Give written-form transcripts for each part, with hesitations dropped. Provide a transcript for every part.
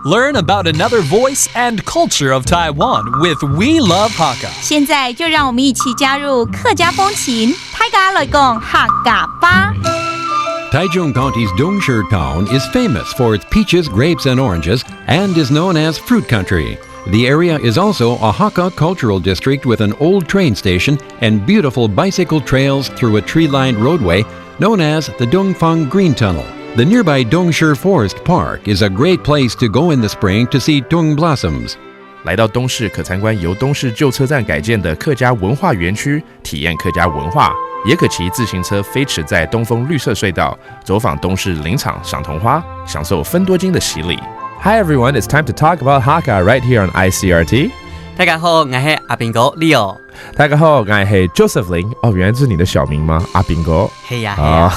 Learn about another voice and culture of Taiwan with We Love Hakka. 现在就让我们一起加入客家风情，大家来讲客家吧。Taichung County's Dongshi town is famous for its peaches, grapes, and oranges, and is known as Fruit Country. The area is also a Hakka cultural district with an old train station and beautiful bicycle trails through a tree-lined roadway known as the Dongfang Green Tunnel. The nearby Dongshi Forest Park is a great place to go in the spring to see Tung blossoms. 来到东市可参观由东市旧车站改建的客家文化园区，体验客家文化，也可骑自行车飞驰在东风绿色隧道，走访东市林场赏桐花，享受芬多精的洗礼。Hi everyone, it's time to talk about Hakka right here on ICRT. 大家好，我是阿兵哥 Leo。大家好，我是 Joseph Lin。哦，原来这是你的小名吗？阿兵哥。嘿呀，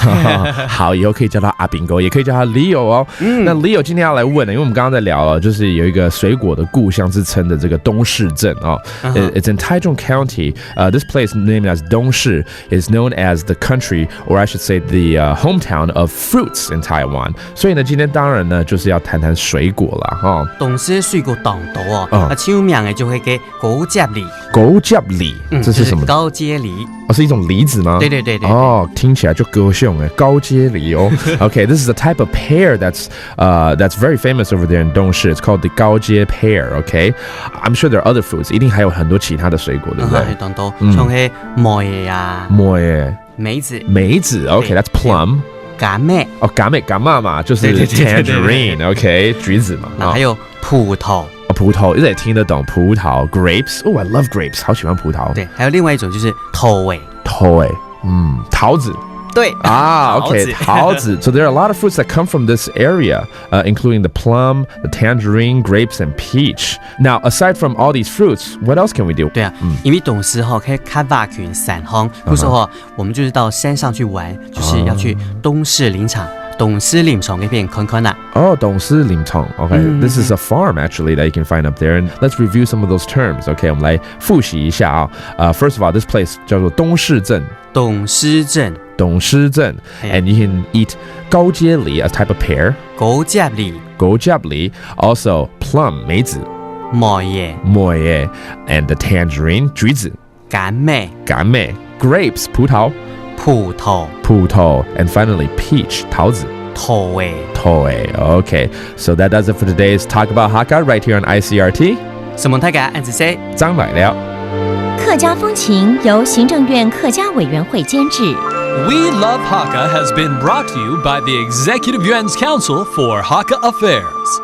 好，以后可以叫他阿兵哥，也可以叫他 Leo 哦。那 Leo 今天要来问的，因为我们刚刚在聊了，就是有一个水果的故乡之称的这个东市镇哦。It's in Taichung County. This place named as Dongshi is known as the country, or I should say the hometown of fruits in Taiwan. 所以呢，今天当然呢，就是要谈谈水果啦，哈。东市水果当多哦，出名的就会给高接梨。高接梨，这是什么？高阶梨。哦，是一种梨子吗？对对对对。哦，听起来就高雄哎，高阶梨哦。Okay, this is a type of pear that's very famous over there in Dongshi. It's called the 高阶 pear. Okay, I'm sure there are other fruits. 一定还有很多其他的水果，对不对？当多，像是梅呀，梅子。Okay, that's plum. 柑妹。哦，柑妹，柑嘛嘛，就是 tangerine. Okay, 橘子嘛。那还有葡萄。葡萄，这也听得懂。葡萄 grapes， I love grapes， 好喜欢葡萄。对，还有另外一种就是桃味，桃子。对啊 ，OK， 桃子。So there are a lot of fruits that come from this area, including the plum, the tangerine, grapes, and peach. Now, aside from all these fruits, what else can we do? 对啊，因为东市可以开发群散行，不是我们就是到山上去玩，就是要去东市林场。东市林场那边看看啦。Oh, 东市林场 Okay, this is a farm actually that you can find up there. And let's review some of those terms. Okay, 我们来复习一下啊。First of all, this place 叫做东市镇。东市镇。And you can eat 高阶梨, a type of pear. 高阶梨。Also, plum, 梅子。梅耶 And the tangerine, 橘子。柑妹。Grapes, 葡萄。And finally, peach, 桃子。桃味。Okay, so that does it for today's Talk About Hakka right here on ICRT. 什么大家按着说？张来了。客家风情由行政院客家委员会监制。We Love Hakka has been brought to you by the Executive Yuan's Council for Hakka Affairs.